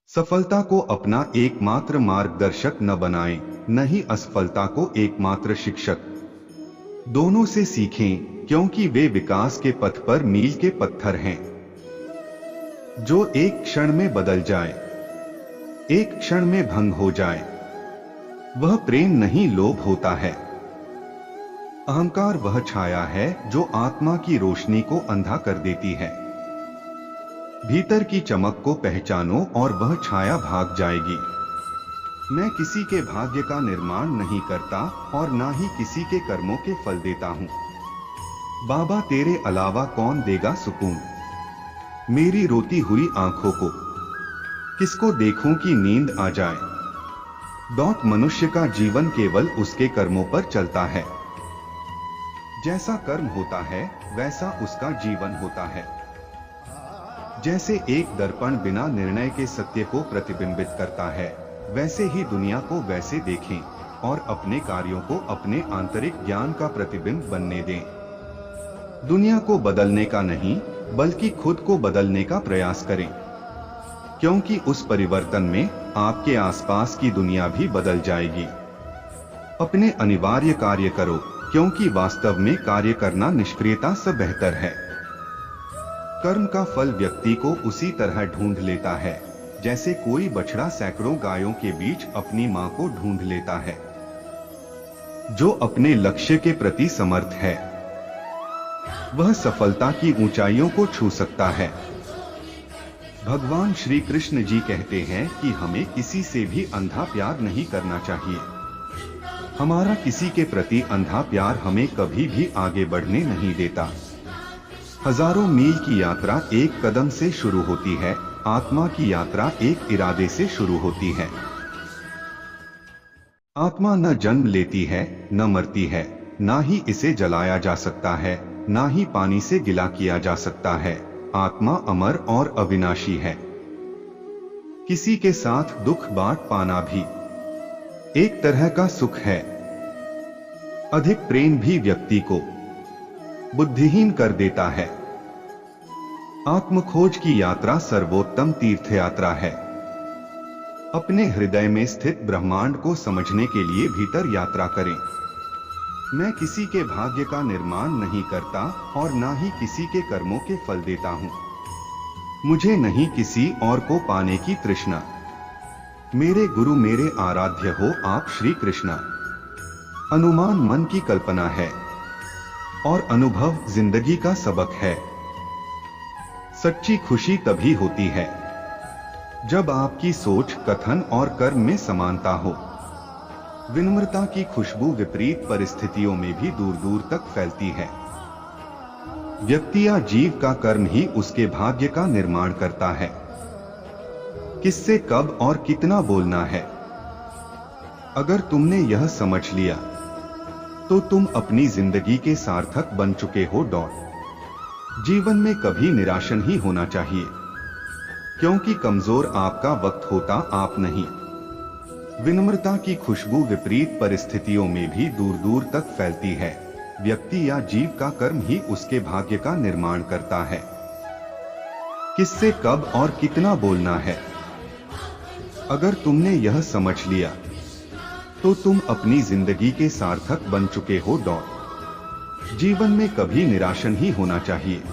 सफलता को अपना एकमात्र मार्गदर्शक न बनाएं, न ही असफलता को एकमात्र शिक्षक। दोनों से सीखें, क्योंकि वे विकास के पथ पर मील के पत्थर हैं जो एक क्षण में बदल जाए, एक क्षण में भंग हो जाए। वह प्रेम नहीं, लोभ होता है। अहंकार वह छाया है जो आत्मा की रोशनी को अंधा कर देती है। भीतर की चमक को पहचानो और वह छाया भाग जाएगी। मैं किसी के भाग्य का निर्माण नहीं करता और ना ही किसी के कर्मों के फल देता हूं। बाबा, तेरे अलावा कौन देगा सुकून मेरी रोती हुई आंखों को? किसको देखूं कि नींद आ जाए। मनुष्य का जीवन केवल उसके कर्मों पर चलता है। जैसा कर्म होता है वैसा उसका जीवन होता है। जैसे एक दर्पण बिना निर्णय के सत्य को प्रतिबिंबित करता है, वैसे ही दुनिया को वैसे देखें और अपने कार्यों को अपने आंतरिक ज्ञान का प्रतिबिंब बनने दें। दुनिया को बदलने का नहीं, बल्कि खुद को बदलने का प्रयास करें, क्योंकि उस परिवर्तन में आपके आसपास की दुनिया भी बदल जाएगी। अपने अनिवार्य कार्य करो, क्योंकि वास्तव में कार्य करना निष्क्रियता से बेहतर है। कर्म का फल व्यक्ति को उसी तरह ढूंढ लेता है जैसे कोई बछड़ा सैकड़ों गायों के बीच अपनी मां को ढूंढ लेता है। जो अपने लक्ष्य के प्रति समर्थ है वह सफलता की ऊंचाइयों को छू सकता है। भगवान श्री कृष्ण जी कहते हैं कि हमें किसी से भी अंधा प्यार नहीं करना चाहिए। हमारा किसी के प्रति अंधा प्यार हमें कभी भी आगे बढ़ने नहीं देता। हजारों मील की यात्रा एक कदम से शुरू होती है, आत्मा की यात्रा एक इरादे से शुरू होती है। आत्मा न जन्म लेती है, न मरती है, ना ही इसे जलाया जा सकता है, ना ही पानी से गिला किया जा सकता है। आत्मा अमर और अविनाशी है। किसी के साथ दुख बांट पाना भी एक तरह का सुख है। अधिक प्रेम भी व्यक्ति को बुद्धिहीन कर देता है। आत्मखोज की यात्रा सर्वोत्तम तीर्थ यात्रा है। अपने हृदय में स्थित ब्रह्मांड को समझने के लिए भीतर यात्रा करें। मैं किसी के भाग्य का निर्माण नहीं करता और ना ही किसी के कर्मों के फल देता हूं। मुझे नहीं किसी और को पाने की तृष्णा। मेरे गुरु मेरे आराध्य हो आप श्री कृष्णा। अनुमान मन की कल्पना है और अनुभव जिंदगी का सबक है। सच्ची खुशी तभी होती है जब आपकी सोच, कथन और कर्म में समानता हो। विनम्रता की खुशबू विपरीत परिस्थितियों में भी दूर दूर तक फैलती है। व्यक्ति या जीव का कर्म ही उसके भाग्य का निर्माण करता है। किससे कब और कितना बोलना है, अगर तुमने यह समझ लिया तो तुम अपनी जिंदगी के सार्थक बन चुके हो। जीवन में कभी निराश नहीं होना चाहिए, क्योंकि कमजोर आपका वक्त होता, आप नहीं। विनम्रता की खुशबू विपरीत परिस्थितियों में भी दूर दूर तक फैलती है। व्यक्ति या जीव का कर्म ही उसके भाग्य का निर्माण करता है। किससे कब और कितना बोलना है, अगर तुमने यह समझ लिया तो तुम अपनी जिंदगी के सार्थक बन चुके हो। जीवन में कभी निराश नहीं होना चाहिए,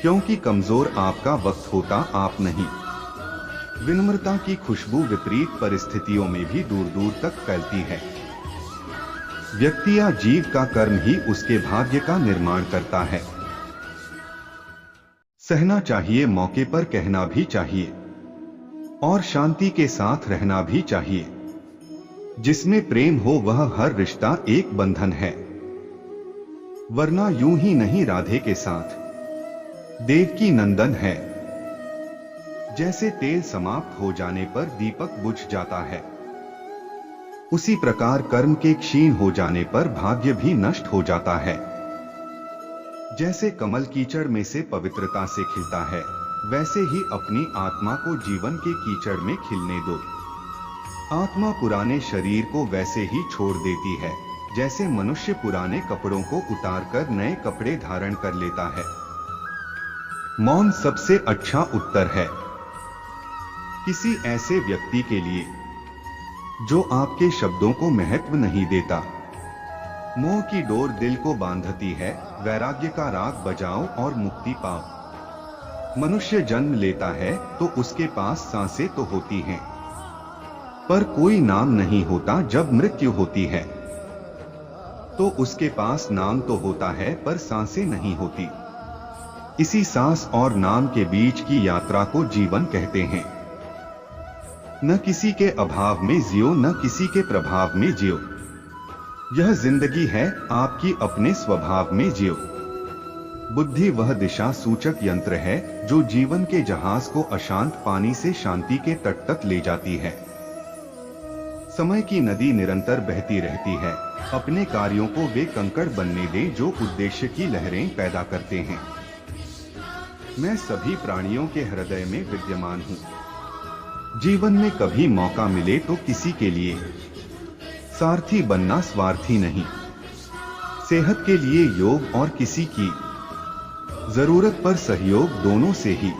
क्योंकि कमजोर आपका वक्त होता, आप नहीं। विनम्रता की खुशबू विपरीत परिस्थितियों में भी दूर दूर तक फैलती है। व्यक्ति या जीव का कर्म ही उसके भाग्य का निर्माण करता है। सहना चाहिए, मौके पर कहना भी चाहिए और शांति के साथ रहना भी चाहिए। जिसमें प्रेम हो वह हर रिश्ता एक बंधन है, वरना यूं ही नहीं राधे के साथ देवकी नंदन है। जैसे तेल समाप्त हो जाने पर दीपक बुझ जाता है, उसी प्रकार कर्म के क्षीण हो जाने पर भाग्य भी नष्ट हो जाता है। जैसे कमल कीचड़ में से पवित्रता से खिलता है, वैसे ही अपनी आत्मा को जीवन के कीचड़ में खिलने दो। आत्मा पुराने शरीर को वैसे ही छोड़ देती है जैसे मनुष्य पुराने कपड़ों को उतारकर नए कपड़े धारण कर लेता है। मौन सबसे अच्छा उत्तर है। किसी ऐसे व्यक्ति के लिए जो आपके शब्दों को महत्व नहीं देता। मोह की डोर दिल को बांधती है, वैराग्य का राग बजाओ और मुक्ति पाओ। मनुष्य जन्म लेता है तो उसके पास सांसें तो होती हैं, पर कोई नाम नहीं होता। जब मृत्यु होती है तो उसके पास नाम तो होता है, पर सांसें नहीं होती। इसी सांस और नाम के बीच की यात्रा को जीवन कहते हैं। न किसी के अभाव में जियो, न किसी के प्रभाव में जियो। यह जिंदगी है आपकी, अपने स्वभाव में जियो। बुद्धि वह दिशा सूचक यंत्र है जो जीवन के जहाज को अशांत पानी से शांति के तट तक ले जाती है। समय की नदी निरंतर बहती रहती है। अपने कार्यों को वे कंकड़ बनने दे जो उद्देश्य की लहरें पैदा करते हैं। मैं सभी प्राणियों के हृदय में विद्यमान हूँ। जीवन में कभी मौका मिले तो किसी के लिए सारथी बनना, स्वार्थी नहीं। सेहत के लिए योग और किसी की जरूरत पर सहयोग, दोनों से ही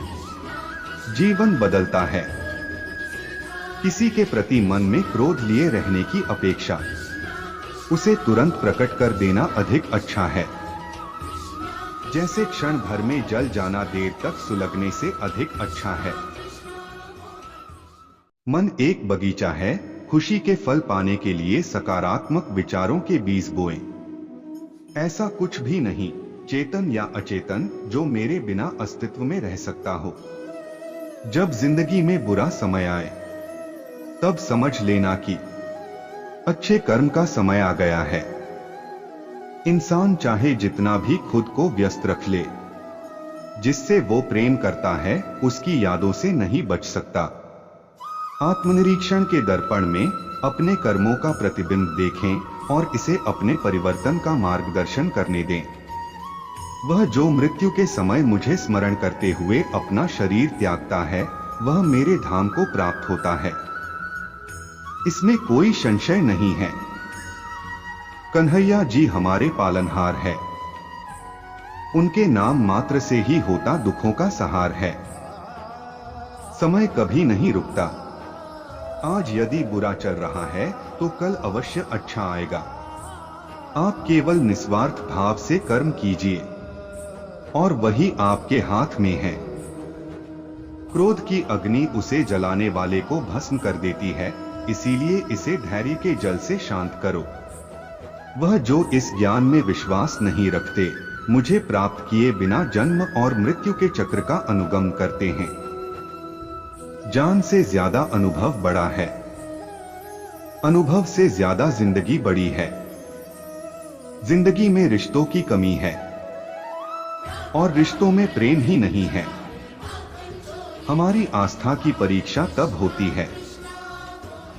जीवन बदलता है। किसी के प्रति मन में क्रोध लिए रहने की अपेक्षा उसे तुरंत प्रकट कर देना अधिक अच्छा है। जैसे क्षण भर में जल जाना देर तक सुलगने से अधिक अच्छा है। मन एक बगीचा है, खुशी के फल पाने के लिए सकारात्मक विचारों के बीज बोएं। ऐसा कुछ भी नहीं, चेतन या अचेतन, जो मेरे बिना अस्तित्व में रह सकता हो। जब जिंदगी में बुरा समय आए तब समझ लेना कि अच्छे कर्म का समय आ गया है। इंसान चाहे जितना भी खुद को व्यस्त रख ले, जिससे वो प्रेम करता है उसकी यादों से नहीं बच सकता। आत्मनिरीक्षण के दर्पण में अपने कर्मों का प्रतिबिंब देखें और इसे अपने परिवर्तन का मार्गदर्शन करने दें। वह जो मृत्यु के समय मुझे स्मरण करते हुए अपना शरीर त्यागता है, वह मेरे धाम को प्राप्त होता है। इसमें कोई संशय नहीं है। कन्हैया जी हमारे पालनहार है। उनके नाम मात्र से ही होता दुखों का सहार है। समय कभी नहीं रुकता। आज यदि बुरा चल रहा है तो कल अवश्य अच्छा आएगा। आप केवल निस्वार्थ भाव से कर्म कीजिए और वही आपके हाथ में है। क्रोध की अग्नि उसे जलाने वाले को भस्म कर देती है, इसीलिए इसे धैर्य के जल से शांत करो। वह जो इस ज्ञान में विश्वास नहीं रखते, मुझे प्राप्त किए बिना जन्म और मृत्यु के चक्र का अनुगम करते हैं। जान से ज्यादा अनुभव बड़ा है। अनुभव से ज्यादा जिंदगी बड़ी है। जिंदगी में रिश्तों की कमी है और रिश्तों में प्रेम ही नहीं है। हमारी आस्था की परीक्षा तब होती है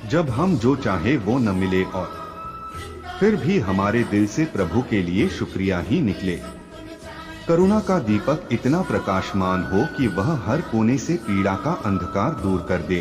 जब हम जो चाहे वो न मिले और फिर भी हमारे दिल से प्रभु के लिए शुक्रिया ही निकले। करुणा का दीपक इतना प्रकाशमान हो कि वह हर कोने से पीड़ा का अंधकार दूर कर दे।